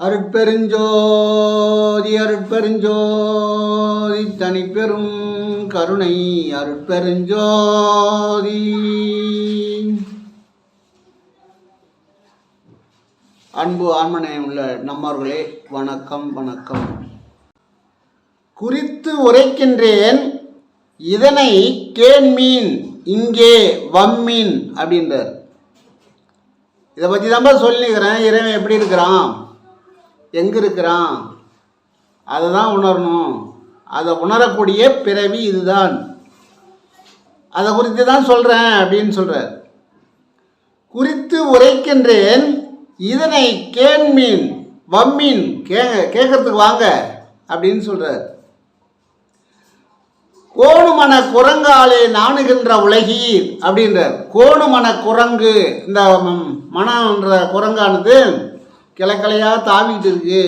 அருட்பெருஞ்சோதி அருட்பெருஞ்சோதி தனிப்பெரும் கருணை அருட்பெருஞ்சோதி. அன்பு ஆன்மனே உள்ள நம்மவர்களே, வணக்கம் வணக்கம். குறித்து உரைக்கின்றேன் இதனை கேண்மீன் இங்கே வம்மீன் அப்படின்றார். இதை பற்றி தான் சொல்லிக்கிறேன். இறைவன் எப்படி இருக்கிறான், எங்கே இருக்கிறான், அதை தான் உணரணும். அதை உணரக்கூடிய பிறவி இதுதான். அதை குறித்து தான் சொல்கிறேன் அப்படின்னு சொல்கிறார். குறித்து உரைக்கின்றேன் இதனை கேண்மீன் வம்மீன், கேட்கறதுக்கு வாங்க அப்படின்னு சொல்கிறார். கோணுமன குரங்காலே நாணுகின்ற உலகீர் அப்படின்றார். கோணுமன குரங்கு, இந்த மனன்ற குரங்கானது கிளக்கிளையாக தாவிட்டு இருக்கு,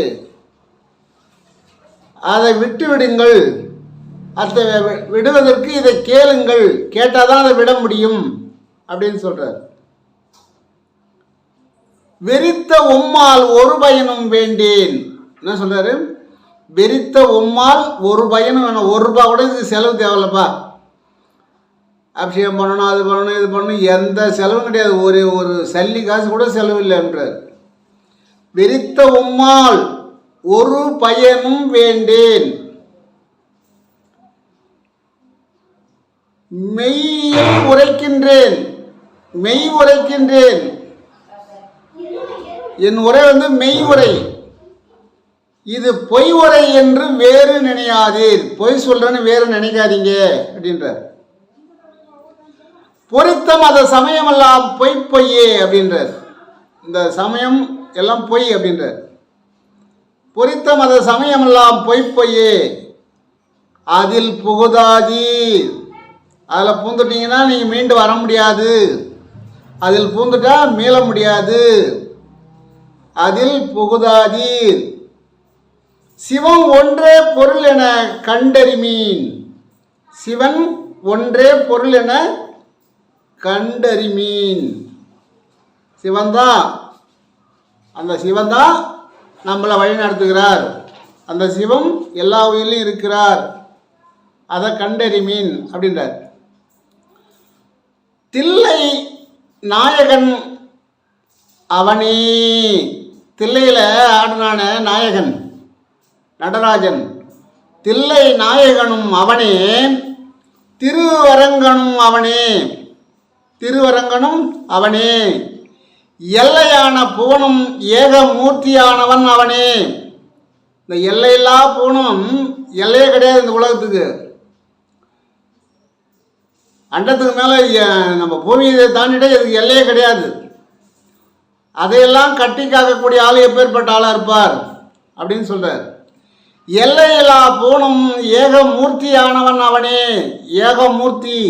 அதை விட்டு விடுங்கள், அதை விடுவதற்கு இதை கேளுங்கள், கேட்டால் தான் அதை விட முடியும் அப்படின்னு சொல்றார். வெறித்த உம்மால் ஒரு பயனும் வேண்டேன். என்ன சொல்றாரு? வெறித்த உம்மால் ஒரு பயனும் வேணும். ₹1 கூட இது செலவு தேவையில்லப்பா. அபிஷேகம் பண்ணணும், அது பண்ணணும், இது பண்ணணும், எந்த செலவும் கிடையாது. ஒரு சல்லி காசு கூட செலவு இல்லைன்றார். வெறித்த உம்மால் ஒரு பயனும் வேண்டேன். மெய்யை உரைக்கின்றேன், மெய் உரைக்கின்றேன். என் உரை மெய் உரை, இது பொய் உரை என்று வேறு நினையாதீர். பொய் சொல்றேன்னு வேறு நினைக்காதீங்க அப்படின்றார். பொருத்தம் அத சமயம் எல்லாம் பொய்யே அப்படின்றார். இந்த சமயம் எல்லாம் பொய் அப்படின்றார். பொருத்தம் அத சமயம் எல்லாம் பொய்யே, அதில் புகுதாதீர். அதில் பூந்துட்டீங்கன்னா நீங்கள் மீண்டு வர முடியாது. அதில் பூந்துட்டா மீள முடியாது. அதில் புகுதாதீர். சிவன் ஒன்றே பொருள் என கண்டறிமீன். சிவன் ஒன்றே பொருள் என கண்டறிமீன். சிவன்தான், அந்த சிவன்தான் நம்மளை வழி நடத்துகிறார். அந்த சிவம் எல்லா உயிரிலும் இருக்கிறார், அதை கண்டறிமீன் அப்படின்றார். தில்லை நாயகன் அவனே. தில்லையில் ஆடினான நாயகன் நடராஜன். தில்லை நாயகனும் அவனே, திருவரங்கனும் அவனே, திருவரங்கனும் அவனே, எல்லையான புவனும் ஏகமூர்த்தியானவன் அவனே. இந்த எல்லையில்லா புவனம் எல்லையே கிடையாது இந்த உலகத்துக்கு. அண்டத்துக்கு மேலே நம்ம பூமியை தாண்டிட்டே இதுக்கு எல்லையே கிடையாது. அதையெல்லாம் கட்டி காக்கக்கூடிய ஆள் எப்பேற்பட்ட ஆளாக இருப்பார் அப்படின்னு சொல்றார். எல்லையில்லா பூணும் ஏகமூர்த்தியானவன் அவனே, ஏகமூர்த்தி.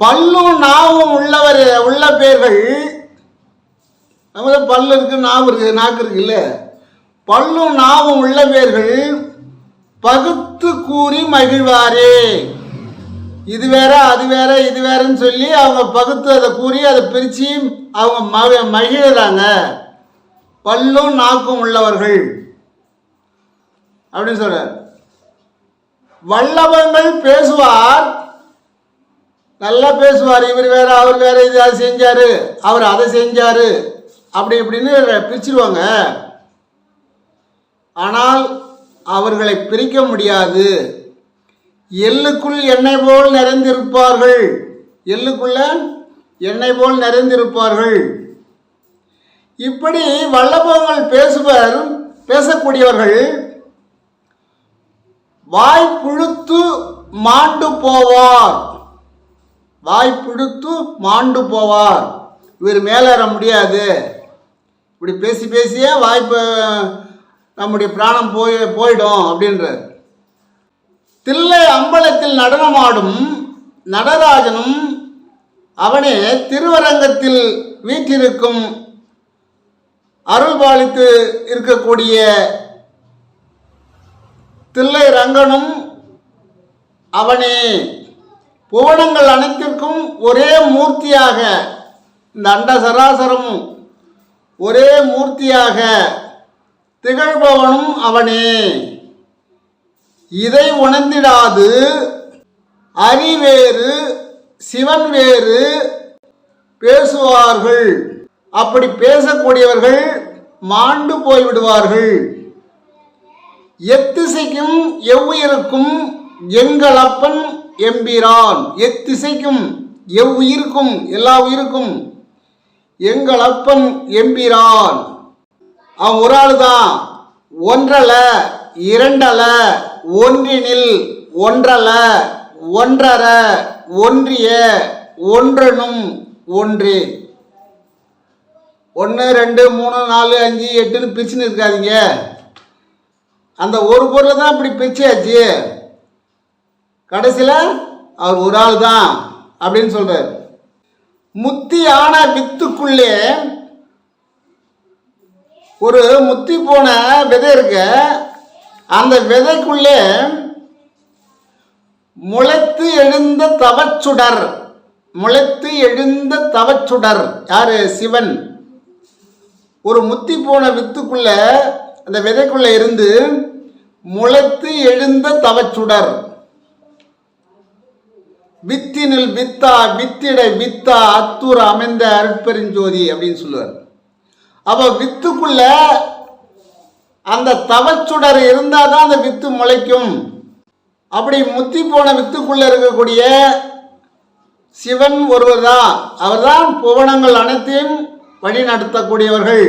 பல்லும் நாவும் உள்ள பேர்கள். நமக்கு பல்லு இருக்கு, நாவு இருக்கு, நாக்கு இருக்கு இல்ல. பல்லும் நாவும் உள்ள பேர்கள் பகுத்து கூறி மகிழ்வாரே. இது வேற அது வேற இது வேறன்னு சொல்லி அவங்க பகுத்து அதை கூறி அதை பிரித்து அவங்க மகிழ்கிறாங்க. பல்லும் நாக்கும் உள்ளவர்கள் அப்படின்னு சொல்றார். வல்லவங்கள் பேசுவார், நல்லா பேசுவார். இவர் வேற அவர் வேற, இது அது செஞ்சாரு, அவர் அதை செஞ்சாரு, அப்படி இப்படின்னு பிரிச்சிருவாங்க. ஆனால் அவர்களை பிரிக்க முடியாது. எள்ளுக்குள் எண்ணெய் போல் நிறைந்திருப்பார்கள். எள்ளுக்குள்ள எண்ணெய் போல் நிறைந்திருப்பார்கள். இப்படி வல்லபங்கள் பேசக்கூடியவர்கள் வாய்ப்புழுத்து மாண்டு போவார். வாய்ப்புழுத்து மாண்டு போவார். இவர் மேலேற முடியாது. இப்படி பேசி பேசியே வாய்ப்பு நம்முடைய பிராணம் போயிடும் அப்படின்ற. தில்லை அம்பலத்தில் நடனமாடும் நடராஜனும் அவனே, திருவரங்கத்தில் வீற்றிருக்கும் அருள் பாலித்து இருக்கக்கூடிய தில்லை ரங்கனும் அவனே. புவனங்கள் அனைத்திற்கும் ஒரே மூர்த்தியாக இந்த அண்ட சராசரமும் ஒரே மூர்த்தியாக திகழ்பவனும் அவனே. இதை உணர்ந்திடாது அறிவேறு சிவன் வேறு பேசுவார்கள். அப்படி பேசக்கூடியவர்கள் மாண்டு போய்விடுவார்கள். எத்திசைக்கும் எவ்வுயிருக்கும் எங்களப்பன் எம்பிரான். எத்திசைக்கும் எவ்வுயிருக்கும் எல்லா உயிருக்கும் எங்களப்பன் எம்பிரான். அவன் ஒரு ஆள் தான். ஒன்றல இரண்டல ஒன்றினில் ஒன்றல ஒன்றர ஒன்றிய ஒன்றனும் ஒன்றே. 1 2 3 4 5 8ன்னு பிரிச்சுன்னு இருக்காதீங்க. அந்த ஒரு பொருளை தான் இப்படி பிரிச்சாச்சு. கடைசியில் அவர் ஒரு ஆள் தான் அப்படின்னு சொல்றார். முத்தியான வித்துக்குள்ளே ஒரு முத்தி போன விதை இருக்கு. அந்த விதைக்குள்ளே முளைத்து எழுந்த தவச்சுடர். முளைத்து எழுந்த தவச்சுடர் யாரு? சிவன். ஒரு முத்தி போன வித்துக்குள்ள அந்த விதைக்குள்ள இருந்து முளைத்து எழுந்த தவச்சுடர். வித்தினில் வித்தா வித்திட வித்தா அத்தூர் அமைந்த அருட்பெருஞ்சோதி அப்படின்னு சொல்லுவார். அப்ப வித்துக்குள்ள அந்த தவச்சுடர் இருந்தால் தான் அந்த வித்து முளைக்கும். அப்படி முத்தி போன வித்துக்குள்ள இருக்கக்கூடிய சிவன் ஒருவர் தான். அவர்தான் புவனங்கள் அனைத்தையும் வழி நடத்தக்கூடியவர்கள்.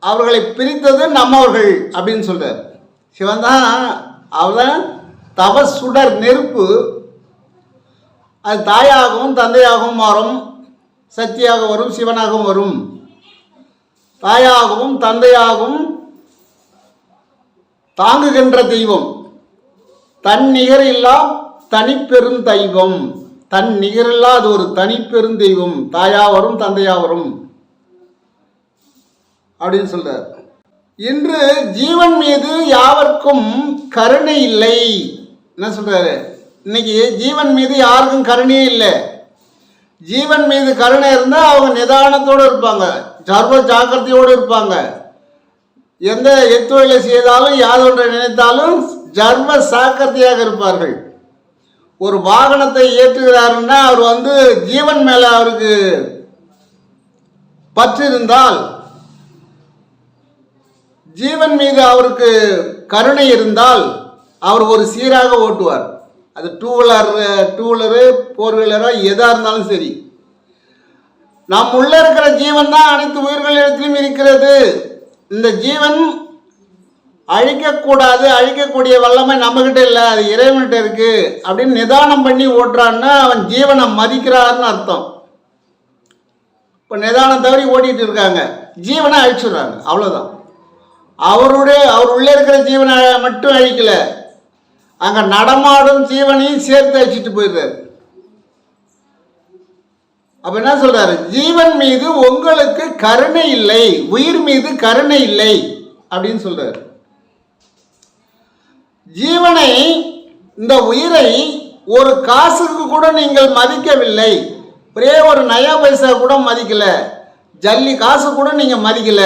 அவர்களை பிரித்தது நம்மவர்கள் அப்படின்னு சொல்றார். சிவன் தான். அவர்தான் தவசுடர் நெருப்பு. அது தாயாகவும் தந்தையாகவும் மாறும். சக்தியாக வரும், சிவனாகவும் வரும். தாயாகவும் தந்தையாகவும் தாங்குகின்ற தெய்வம். தன் நிகர் இல்லா தனிப்பெரும் தெய்வம். தன் நிகரில்லா அது ஒரு தனிப்பெரும் தெய்வம். தாயா வரும், தந்தையா வரும் அப்படின்னு சொல்றார். இன்று ஜீவன் மீது யாவருக்கும் கருணை இல்லை. என்ன சொல்றாரு? இன்னைக்கு ஜீவன் மீது யாருக்கும் கருணையே இல்லை. ஜீவன் மீது கருணை இருந்தால் அவங்க நிதானத்தோடு இருப்பாங்க, சர்வ ஜாக்கிரதையோடு இருப்பாங்க. எந்த எத்தொழிலை செய்தாலும் யாதொன்றை நினைத்தாலும் சர்வ சாக்கிரதையாக இருப்பார்கள். ஒரு வாகனத்தை ஏற்றுகிறாருன்னா அவர் ஜீவன் மேல அவருக்கு பற்று இருந்தால், ஜீவன் மீது அவருக்கு கருணை இருந்தால் அவர் ஒரு சீராக ஓட்டுவார். அது டூ வீலரு 4 வீலரோ எதாக இருந்தாலும் சரி. நம் உள்ள இருக்கிற ஜீவன் தான் அனைத்து உயிர்களிடத்திலும் இருக்கிறது. இந்த ஜீவன் அழிக்கக்கூடாது, அழிக்கக்கூடிய வல்லமை நம்மகிட்ட இல்லை, அது இறைவன்கிட்ட இருக்கு அப்படின்னு நிதானம் பண்ணி ஓட்டுறான்னா அவன் ஜீவனை மதிக்கிறாருன்னு அர்த்தம். இப்போ நிதானம் தவறி ஓட்டிகிட்டு இருக்காங்க, ஜீவனை அழிச்சுடுறாங்க, அவ்வளோதான். அவர் உள்ளே இருக்கிற ஜீவனை மட்டும் அழிக்கல, அங்கே நடமாடும் ஜீவனையும் சேர்த்து அழிச்சிட்டு போயிடுறாரு. அப்ப என்ன சொல்றாரு? ஜீவன் மீது உங்களுக்கு கருணை இல்லை, உயிர் மீது கருணை இல்லை அப்படின்னு சொல்றாரு. ஜீவனை, இந்த உயிரை ஒரு காசுக்கு கூட நீங்கள் மதிக்கவில்லை. ஒரே ஒரு நயா பைசா கூட மதிக்கல, ஜல்லி காசு கூட நீங்க மதிக்கல.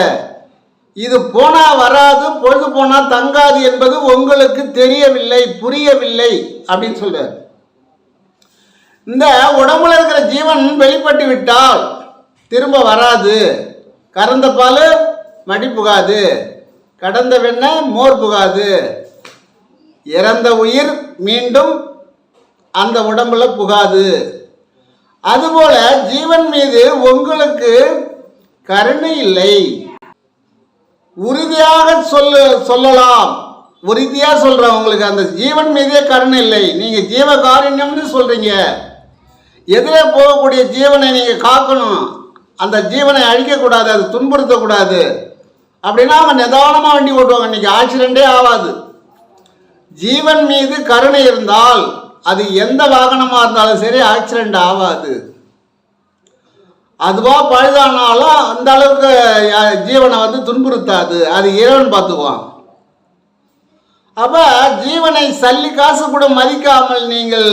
இது போனா வராது, பொழுது போனா தங்காது என்பது உங்களுக்கு தெரியவில்லை, புரியவில்லை அப்படின்னு சொல்றாரு. இந்த உடம்புல இருக்கிற ஜீவன் வெளிப்பட்டு விட்டால் திரும்ப வராது. கறந்த பால் மடி புகாது, கடந்த வெண்ணெய் மோர் புகாது. இறந்த உயிர் மீண்டும் அந்த உடம்புல புகாது. அதுபோல ஜீவன் மீது உங்களுக்கு கருணை இல்லை. உறுதியாக சொல்லலாம், உறுதியா சொல்றேன், உங்களுக்கு அந்த ஜீவன் மீதே கருணை இல்லை. நீங்க ஜீவகாருண்யம்னு சொல்றீங்க. எதிரே போகக்கூடிய ஜீவனை நீங்க காக்கணும், அந்த ஜீவனை அழிக்கக்கூடாது, அது துன்புறுத்தக்கூடாது. அப்படின்னா அவங்க நிதானமா வண்டி ஓட்டுவாங்க, இன்னைக்கு ஆக்சிடென்டே ஆகாது. ஜீவன் மீது கருணை இருந்தால் அது எந்த வாகனமா இருந்தாலும் சரி ஆக்சிடென்ட் ஆகாது. அதுவா பழுதானாலும் அந்த அளவுக்கு ஜீவனை துன்புறுத்தாது, அது இறைவன் பார்த்துக்குவான். அப்ப ஜீவனை சல்லி காசு கூட மதிக்காமல், நீங்கள்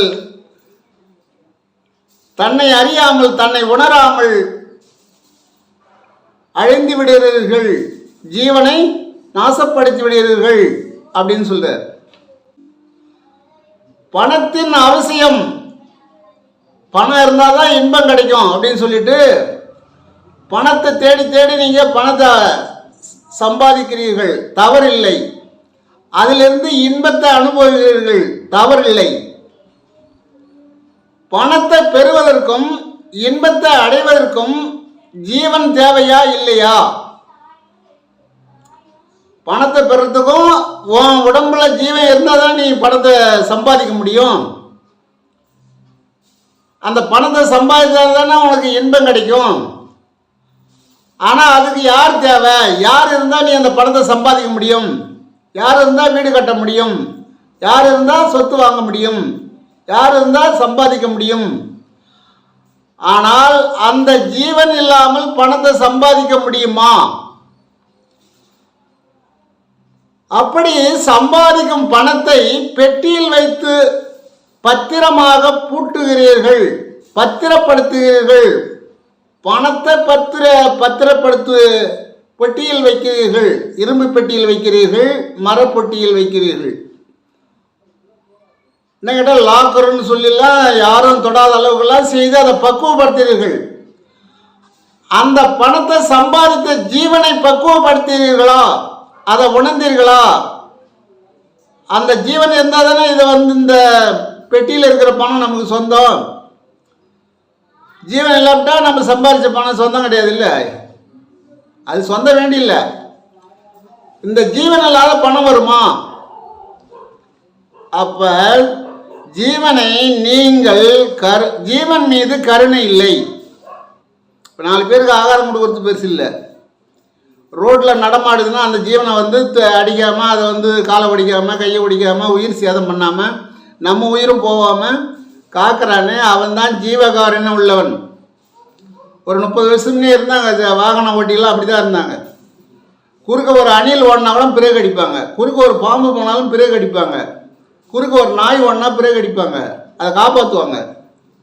தன்னை அறியாமல், தன்னை உணராமல் அழிந்து விடுகிறீர்கள், ஜீவனை நாசப்படுத்தி விடுகிறீர்கள் அப்படின்னு சொல்றார். பணத்தின் அவசியம், பணம் இருந்தால் தான் இன்பம் கிடைக்கும் அப்படின்னு சொல்லிட்டு பணத்தை தேடி தேடி நீங்கள் பணத்தை சம்பாதிக்கிறீர்கள், தவறில்லை. அதிலிருந்து இன்பத்தை அனுபவிக்கிறீர்கள், தவறில்லை. பணத்தை பெறுவதற்கும் இன்பத்தை அடைவதற்கும் ஜீவன் தேவையா இல்லையா? பணத்தை பெறத்துக்கும் உன் உடம்புல ஜீவன் இருந்தால் தான் நீ பணத்தை சம்பாதிக்க முடியும். அந்த பணத்தை சம்பாதித்தால் தானே உனக்கு இன்பம் கிடைக்கும். ஆனால் அதுக்கு யார் தேவை? யார் இருந்தால் நீ அந்த பணத்தை சம்பாதிக்க முடியும்? யார் இருந்தால் வீடு கட்ட முடியும்? யார் இருந்தால் சொத்து வாங்க முடியும்? யார் இருந்தால் சம்பாதிக்க முடியும்? ஆனால் அந்த ஜீவன் இல்லாமல் பணத்தை சம்பாதிக்க முடியுமா? அப்படி சம்பாதிக்கும் பணத்தை பெட்டியில் வைத்து பத்திரமாக பூட்டுகிறீர்கள், பத்திரப்படுத்துகிறீர்கள். பணத்தை பத்திரப்படுத்து பெட்டியில் வைக்கிறீர்கள், இரும்பு பெட்டியில் வைக்கிறீர்கள், மரப்பொட்டியில் வைக்கிறீர்கள். என்ன கேட்டால் லாக்கர்னு சொல்லலாம், யாரும் தொடாத அளவுக்குலாம் செய்து அதை பக்குவப்படுத்துகிறீர்கள். அந்த பணத்தை சம்பாதித்த ஜீவனை பக்குவப்படுத்துகிறீர்களா? அதை உணர்ந்தீர்களா? அந்த ஜீவன் இருந்தால் தானே இதை இந்த பெட்டியில் இருக்கிற பணம் நமக்கு சொந்தம். ஜீவன் இல்லாவிட்டா நம்ம சம்பாதிச்ச பணம் சொந்தம் கிடையாது. இல்லை, அது சொந்தம் வேண்டியில்ல. இந்த ஜீவன் இல்லாத பணம் வருமா? அப்ப ஜீவனை நீங்கள் ஜீவன் மீது கருணை இல்லை. இப்போ 4 பேருக்கு ஆகாரம் கொடுக்கறது பெருசு இல்லை. ரோட்டில் நடமாடுதுன்னா அந்த ஜீவனை அடிக்காமல், அதை காலை ஒடிக்காமல், கையை ஒடிக்காமல், உயிர் சேதம் பண்ணாமல், நம்ம உயிரும் போகாமல் காக்கிறானே, அவன் தான் ஜீவகாரன்னு உள்ளவன். ஒரு 30 வருஷம்னே இருந்தாங்க வாகன ஓட்டிலாம், அப்படி தான் இருந்தாங்க. குறுக்க ஒரு அணில் ஓடினா கூட பிரேக் அடிப்பாங்க, குறுக்க ஒரு பாம்பு போனாலும் பிரேக் அடிப்பாங்க, குறுக்க ஒரு நாய் ஓடினா பிரேக் அடிப்பாங்க, அதை காப்பாற்றுவாங்க.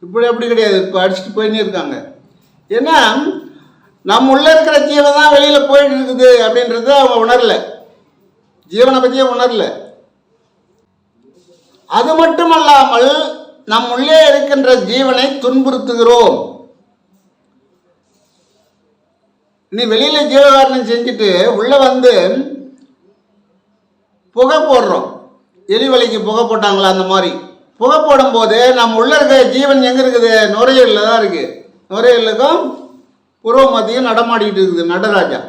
இப்படி அப்படி கிடையாது, இப்போ அடிச்சுட்டு போயின்னே இருக்காங்க. ஏன்னா நம்ம உள்ள இருக்கிற ஜீவன் தான் வெளியில் போயிட்டு இருக்குது அப்படின்றத அவங்க உணரல, ஜீவனை பற்றியே உணரல. அது மட்டுமல்லாமல் நம் உள்ளே இருக்கின்ற ஜீவனை துன்புறுத்துகிறோம். நீ வெளியில ஜீவகாரணம் செஞ்சுட்டு உள்ள புகை போடுறோம். எலிவலிக்கு புகை போட்டாங்களா அந்த மாதிரி புகை போடும்போது நம்ம உள்ள இருக்க ஜீவன் எங்க இருக்குது? நுரையீரலில் தான் இருக்கு. நுரையீரலுக்கும் புருவ மத்தியும் நடமாடிட்டு இருக்குது நடராஜா.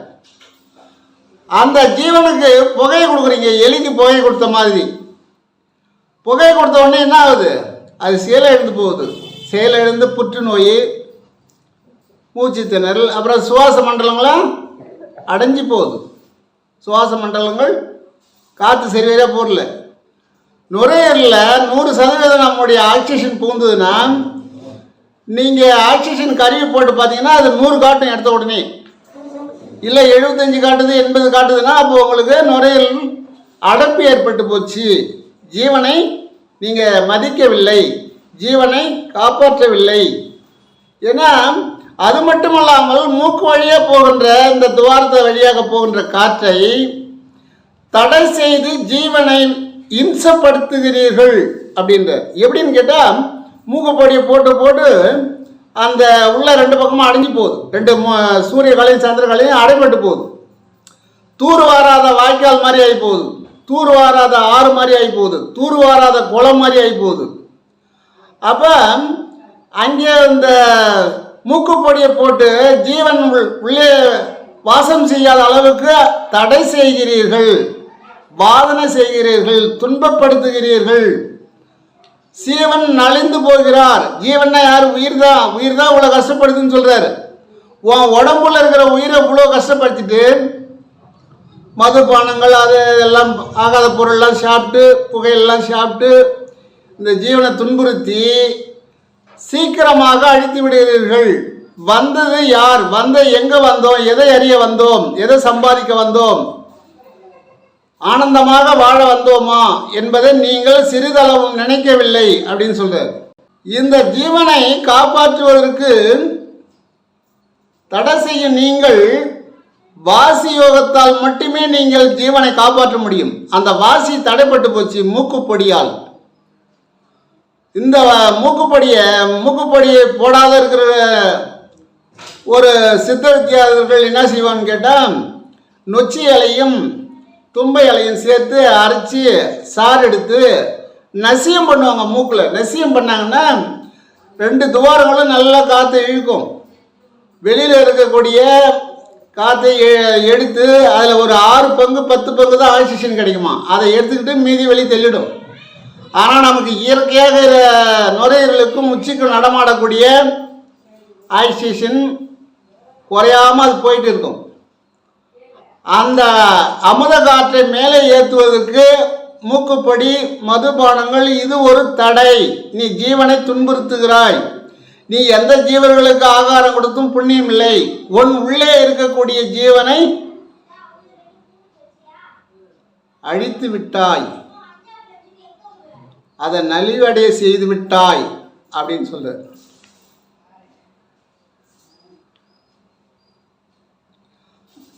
அந்த ஜீவனுக்கு புகையை கொடுக்குறீங்க, எலிக்கு புகையை கொடுத்த மாதிரி. புகையை கொடுத்த உடனே என்ன ஆகுது? அது செயலிழந்து போகுது. செயலிழந்து புற்றுநோய், மூச்சு திணறல், அப்புறம் சுவாச மண்டலங்களும் அடைஞ்சு போகுது. சுவாச மண்டலங்கள் காற்று சரிவரையாக போகல. நுரையீரலில் 100% நம்முடைய ஆக்சிஜன் புகுந்ததுன்னா, நீங்கள் ஆக்சிஜன் கருவி போட்டு பார்த்தீங்கன்னா அது 100 காட்டும் எடுத்த உடனே. இல்லை 75 காட்டுது, 80 காட்டுதுன்னா அப்போ உங்களுக்கு நுரையீரல் அடைப்பு ஏற்பட்டு போச்சு. ஜீவனை நீங்கள் மதிக்கவில்லை, ஜீவனை காப்பாற்றவில்லை. ஏன்னா அது மட்டுமல்லாமல் மூக்கு வழியாக போகின்ற இந்த துவாரத்தை வழியாக போகின்ற காற்றை தடை செய்து ஜீவனை இம்சப்படுத்துகிறீர்கள் அப்படின்ற. எப்படின்னு கேட்டால் மூக்குப்பொடியை போட்டு போட்டு அந்த உள்ள 2 பக்கமும் அடைஞ்சு போகுது. 2 சூரிய காலையும் சந்திர காலையும் அடைபட்டு போகுது. தூர் வாராத வாய்க்கால் மாதிரி ஆகி போகுது, தூர் வாராத ஆறு மாதிரி ஆகி போகுது, தூர் வாராத குளம் மாதிரி ஆகி போகுது. அப்போ அங்கே இந்த மூக்குப்பொடியை போட்டு ஜீவன் உள்ளே வாசம் செய்யாத அளவுக்கு தடை செய்கிறீர்கள், வாதனை செய்கிறீர்கள், துன்பப்படுத்துகிறீர்கள். ஜீவன் நலிந்து போகிறார். ஜீவன்னா யார்? உயிர் தான். உயிர் தான் இவ்வளோ கஷ்டப்படுதுன்னு சொல்றாரு. உன் உடம்புல இருக்கிற உயிரை இவ்வளோ கஷ்டப்படுத்திட்டு மதுபானங்கள் அது எல்லாம் ஆகாத பொருள்லாம் சாப்பிட்டு, புகையெல்லாம் சாப்பிட்டு இந்த ஜீவனை துன்புறுத்தி சீக்கிரமாக அழித்து விடுகிறீர்கள். வந்தது யார்? எங்கே வந்தோம்? எதை அறிய வந்தோம்? எதை சம்பாதிக்க வந்தோம்? ஆனந்தமாக வாழ வந்தோமா என்பதை நீங்கள் சிறிதளவும் நினைக்கவில்லை அப்படின்னு சொல்றார். இந்த ஜீவனை காப்பாற்றுவதற்கு தடை செய்யும் நீங்கள் வாசி யோகத்தால் மட்டுமே நீங்கள் ஜீவனை காப்பாற்ற முடியும். அந்த வாசி தடைப்பட்டு போச்சு மூக்குப்பொடியால். இந்த மூக்குப்பொடியை போடாத இருக்கிற ஒரு சித்த வித்தியாசர்கள் என்ன செய்வான்னு கேட்டால், நொச்சி இலையும் தும்பை இலையும் சேர்த்து அரைச்சி சாறு எடுத்து நசியம் பண்ணுவாங்க. மூக்கில் நசியம் பண்ணாங்கன்னா 2 துவாரங்களும் நல்லா காற்று இழுக்கும். வெளியில் இருக்கக்கூடிய காற்றை எடுத்து அதில் ஒரு 6 பங்கு 10 பங்கு தான் ஆக்சிஜன் கிடைக்குமா. அதை எடுத்துக்கிட்டு மீதி வெளியே தெளிடும். ஆனால் நமக்கு இயற்கையாக நுரையீரலுக்கும் உச்சிக்கும் நடமாடக்கூடிய ஆக்சிஜன் குறையாமல் அது போயிட்டு இருக்கும். அந்த அமுத காற்றை மேலே ஏற்றுவதற்கு மூக்குப்படி மதுபானங்கள் இது ஒரு தடை. நீ ஜீவனை துன்புறுத்துகிறாய். நீ எந்த ஜீவர்களுக்கு ஆகாரம் கொடுத்தும் புண்ணியம் இல்லை. உன் உள்ளே இருக்கக்கூடிய ஜீவனை அழித்து விட்டாய், அதை நலிவடைய செய்து விட்டாய் அப்படின்னு சொல்ற.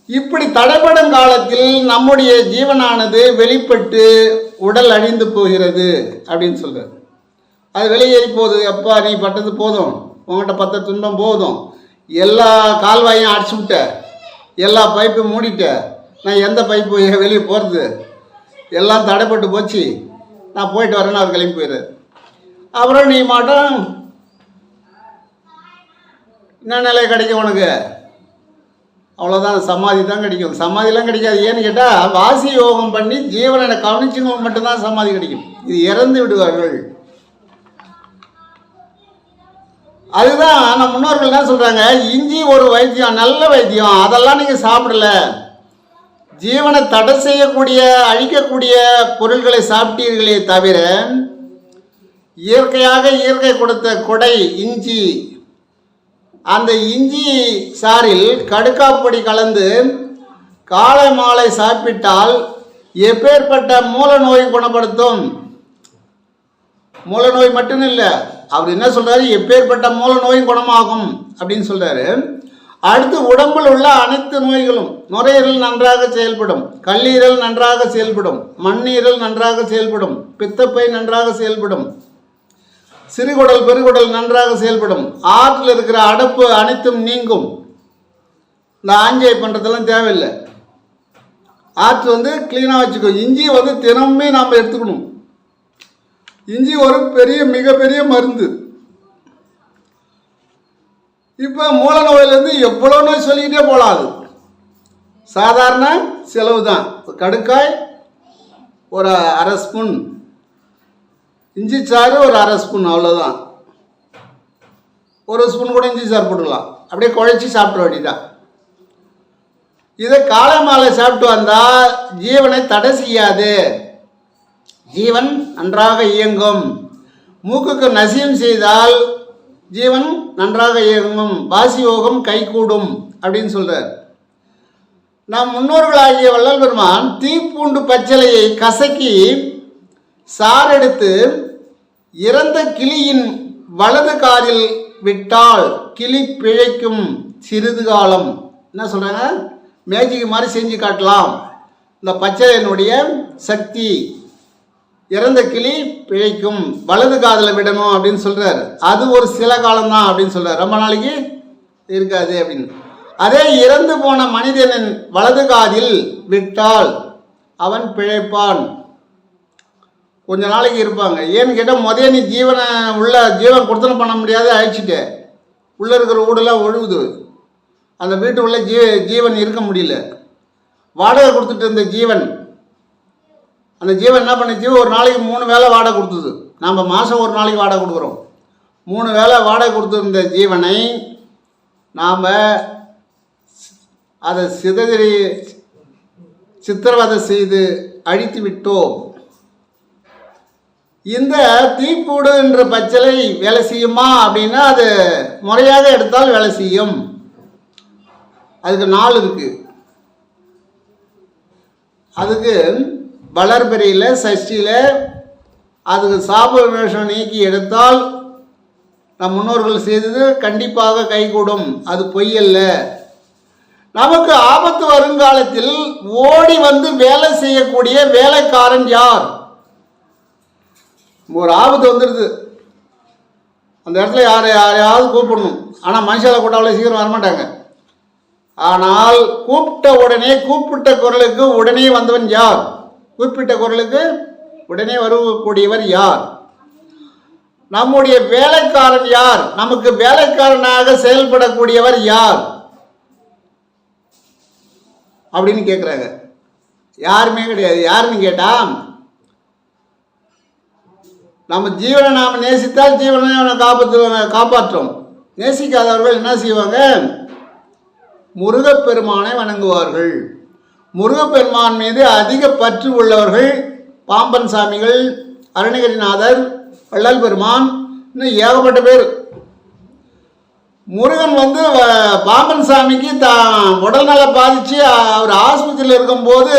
இப்படி தடைப்படும் காலத்தில் நம்முடைய ஜீவனானது வெளிப்பட்டு உடல் அழிந்து போகிறது அப்படின்னு சொல்றாரு. அது வெளியேறி போகுது. எப்பா நீ பட்டது போதும், உங்கள்கிட்ட பத்த துன்பம் போதும், எல்லா கால்வாயும் அடிச்சு விட்ட, எல்லா பைப்பையும் மூடிட்ட, நான் எந்த பைப்பு வெளியே போகிறது, எல்லாம் தடைப்பட்டு போச்சு, நான் போயிட்டு வரேன்னு அவர் கிளம்பி போயிடுறாரு. அப்புறம் நீ மாட்டோம் என்ன நிலை கிடைக்கும் உனக்கு? அவ்வளோதான், சமாதி தான் கிடைக்கும். சமாதிலாம் கிடைக்காது. ஏன்னு கேட்டால் வாசி யோகம் பண்ணி ஜீவனை கவனிச்சுங்க மட்டும்தான் சமாதி கிடைக்கும். இது இறந்து விடுவார்கள். அதுதான் நம்ம முன்னோர்கள் என்ன சொல்கிறாங்க, இஞ்சி ஒரு வைத்தியம், நல்ல வைத்தியம், அதெல்லாம் நீங்கள் சாப்பிடல. ஜீவனை தடை செய்யக்கூடிய அழிக்கக்கூடிய பொருள்களை சாப்பிட்டீர்களே தவிர இயற்கையாக இயற்கை கொடுத்த கொடை இஞ்சி, அந்த இஞ்சி சாறில் கடுக்காப்பொடி கலந்து காலை மாலை சாப்பிட்டால் எப்பேற்பட்ட மூல நோயை குணப்படுத்தும். மூல நோய் மட்டும் இல்லை, அவர் என்ன சொல்றாரு, எப்பேற்பட்ட மூல நோயும் குணமாகும் அப்படின்னு சொல்றாரு. அடுத்து உடம்பில் உள்ள அனைத்து நோய்களும், நுரையீரல் நன்றாக செயல்படும், கல்லீரல் நன்றாக செயல்படும், மண்ணீரல் நன்றாக செயல்படும், பித்தப்பை நன்றாக செயல்படும், சிறுகுடல் பெருகுடல் நன்றாக செயல்படும், ஆற்றில் இருக்கிற அடப்பு அனைத்தும் நீங்கும். இந்த ஆஞ்சை பண்ணுறதெல்லாம் தேவையில்லை. ஆற்று கிளீனாக வச்சுக்கோ. இஞ்சி தினமுமே நாம் எடுத்துக்கணும். இஞ்சி ஒரு மிகப்பெரிய மருந்து. இப்போ மூல நோயிலேருந்து எவ்வளோ நோய் சொல்லிக்கிட்டே போகலாம். அது சாதாரண செலவு தான். கடுக்காய் ஒரு 1/2 ஸ்பூன், இஞ்சி சாறு ஒரு 1/2 ஸ்பூன், அவ்வளோதான். 1 ஸ்பூன் கூட இஞ்சி சாறு போட்டுக்கலாம். அப்படியே குழைச்சி சாப்பிட வேண்டியதான். இதை காலை மாலை சாப்பிட்டு வந்தால் ஜீவனை தடை செய்யாது. ஜீவன் நன்றாக இயங்கும். மூக்குக்கு நசியம் செய்தால் ஜீவன் நன்றாக இயங்கும். வாசி யோகம் கைகூடும் அப்படின்னு சொல்றார். நம் முன்னோர்களாகிய வள்ளல் பெருமான் தீப்பூண்டு பச்சிலையை கசக்கி சார் எடுத்து இறந்த கிளியின் வலது காதில் விட்டால் கிளி பிழைக்கும் சிறிது காலம். என்ன சொல்றாங்க, மேஜிக் மாதிரி செஞ்சு காட்டலாம். இந்த பச்சிலையினுடைய சக்தி, இறந்த கிளி பிழைக்கும், வலது காதில் விடணும் அப்படின்னு சொல்றாரு. அது ஒரு சில காலம்தான் அப்படின்னு சொல்றாரு, ரொம்ப நாளைக்கு இருக்காது அப்படின்னு. அதே இறந்து போன மனிதனின் வலது காதில் விட்டால் அவன் பிழைப்பான், கொஞ்ச நாளைக்கு இருப்பாங்க. ஏன்னு கேட்டால் முதல்ல நீ ஜீவன் கொடுத்தன பண்ண முடியாது, அழிச்சிட்டு உள்ளே இருக்கிற வீடெல்லாம் ஒழுகுது. அந்த வீட்டு உள்ள ஜீவன் இருக்க முடியல. வாடகை கொடுத்துட்டு இருந்த ஜீவன், அந்த ஜீவன் என்ன பண்ணிச்சு, ஒரு நாளைக்கு 3 வேளை வாடகை கொடுத்தது. நம்ம மாதம் ஒரு நாளைக்கு வாடகை கொடுக்குறோம். 3 வேளை வாடகை கொடுத்துருந்த ஜீவனை நாம் அதை சித்திரவதை செய்து அழித்து விட்டோம். இந்த தீப்பூடு என்ற பச்சிலை வேலை செய்யுமா அப்படின்னா அது முறையாக எடுத்தால் வேலை செய்யும். அதுக்கு நாள் இருக்கு. அதுக்கு வளர்பிறையில் சஷ்டியில் அதுக்கு சாப விமோசனம் நீக்கி எடுத்தால் நம் முன்னோர்கள் செய்தது கண்டிப்பாக கைகூடும். அது பொய்யல்ல. நமக்கு ஆபத்து வருங்காலத்தில் ஓடி வந்து வேலை செய்யக்கூடிய வேலைக்காரன் யார்? ஒரு ஆபத்து வந்துடுது, அந்த இடத்துல யாரையாவது கூப்பிடணும். ஆனால் மனுஷால கூட அவ்வளோ சீக்கிரம் வரமாட்டாங்க. ஆனால் கூப்பிட்ட குரலுக்கு உடனே வந்தவன் யார்? கூப்பிட்ட குரலுக்கு உடனே வரக்கூடியவர் யார்? நம்முடைய வேலைக்காரன் யார்? நமக்கு வேலைக்காரனாக செயல்படக்கூடியவர் யார் அப்படின்னு கேட்குறாங்க. யாருமே கிடையாது. யாருன்னு கேட்டா, நம்ம ஜீவனை நாம் நேசித்தால் ஜீவனை அவனை காப்பாற்றும். நேசிக்காதவர்கள் என்ன செய்வாங்க? முருகப்பெருமானை வணங்குவார்கள். முருகப்பெருமான் மீது அதிக பற்று உள்ளவர்கள் பாம்பன் சாமிகள், அருணகிரிநாதர், வள்ளல் பெருமான், இன்னும் ஏகப்பட்ட பேர். முருகன் வந்து பாம்பன் சாமிக்கு உடல்நல பாதிச்சு அவர் ஆஸ்பத்திரியில் இருக்கும்போது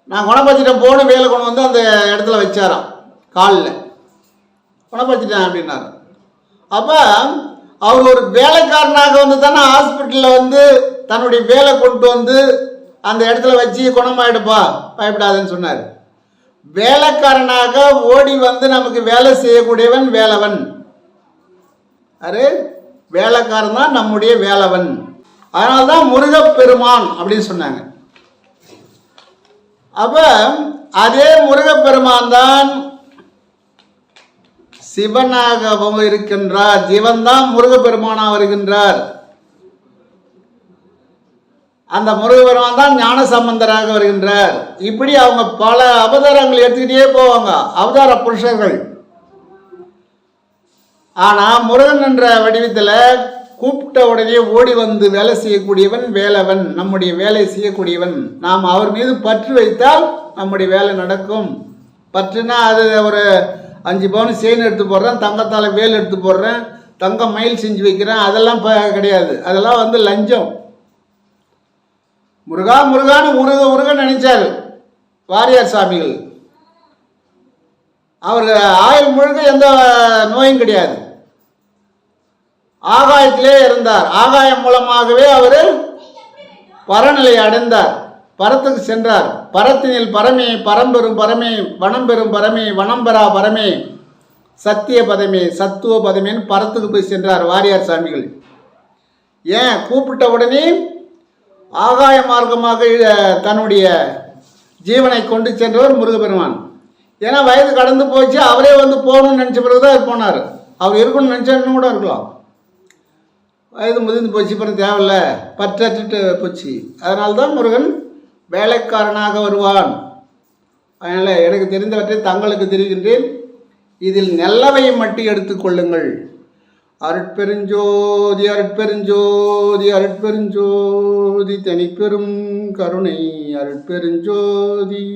நான் குணப்படுத்திட்டேன் போன வேலை கொண்டு வந்து அந்த இடத்துல வச்சாராம். காலில் குணப்படுத்திட்டேன் அப்படின்னாரு. அப்போ அவர் ஒரு வேலைக்காரனாக வந்து தானே ஹாஸ்பிட்டலில் வந்து தன்னுடைய வேலை கொண்டு வந்து அந்த இடத்துல வச்சு குணமாயிடுப்பா பயப்படாதுன்னு சொன்னார். வேலைக்காரனாக ஓடி வந்து நமக்கு வேலை செய்யக்கூடியவன் வேலவன். அது வேலைக்காரன் தான் நம்முடைய வேலவன். அதனால தான் முருகப்பெருமான் அப்படின்னு சொன்னாங்க. அப்ப அதே முருகப்பெருமான் தான் சிவனாகவும் இருக்கின்றார். சிவன் தான் முருகப்பெருமானாக வருகின்றார். அந்த முருகப்பெருமான் தான் ஞான சம்பந்தராக வருகின்றார். இப்படி அவங்க பல அவதாரங்கள் எடுத்துக்கிட்டே போவாங்க, அவதார புருஷர்கள். ஆனா முருகன் என்ற வடிவத்தில் கூப்பிட்ட உடனே ஓடி வந்து வேலை செய்யக்கூடியவன் வேலவன், நம்முடைய வேலை செய்யக்கூடியவன். நாம் அவர் மீது பற்று வைத்தால் நம்முடைய வேலை நடக்கும். பற்றுனா அது ஒரு 5 பவுன் செயின் எடுத்து போடுறேன், தங்கத்தால் வேல் எடுத்து போடுறேன், தங்கம் மயில் செஞ்சு வைக்கிறேன், அதெல்லாம் கிடையாது. அதெல்லாம் வந்து லஞ்சம். முருகான்னு உருக நினைச்சார் வாரியார் சாமிகள். அவர் ஆயுள் முழுக்க எந்த நோயும் கிடையாது. ஆகாயத்திலே இருந்தார். ஆகாயம் மூலமாகவே அவர் பரநிலை அடைந்தார், பரத்துக்கு சென்றார். பரத்தினில் பரமே, பரம்பெரும் பரமே, வனம் பெறும் பரமே, வனம் பெறா பரமே, சத்திய பதமே, சத்துவ பதமேன்னு பரத்துக்கு போய் சென்றார் வாரியார் சாமிகள். ஏன்? கூப்பிட்ட உடனே ஆகாய மார்க்கமாக தன்னுடைய ஜீவனை கொண்டு சென்றவர் முருகப்பெருமான். ஏன்னா வயது கடந்து போச்சு, அவரே வந்து போகணும்னு நினச்ச பிறகுதான் அவர் போனார். அவர் இருக்கணும்னு நினச்சா இன்னும் கூட இருக்கலாம். வயது முதிர்ந்து போச்சு, பிறகு தேவையில்ல, பற்றற்றுட்டு போச்சு. அதனால்தான் முருகன் வேலைக்காரனாக வருவான். அதனால் எனக்கு தெரிந்தவற்றை தங்களுக்கு தெரிகின்றேன். இதில் நல்லவையை மட்டும் எடுத்துக்கொள்ளுங்கள். அருட்பெருஞ்சோதி அருட்பெருஞ்சோதி அருட்பெருஞ்சோதி தனிப்பெரும் கருணை அருட்பெருஞ்சோதி.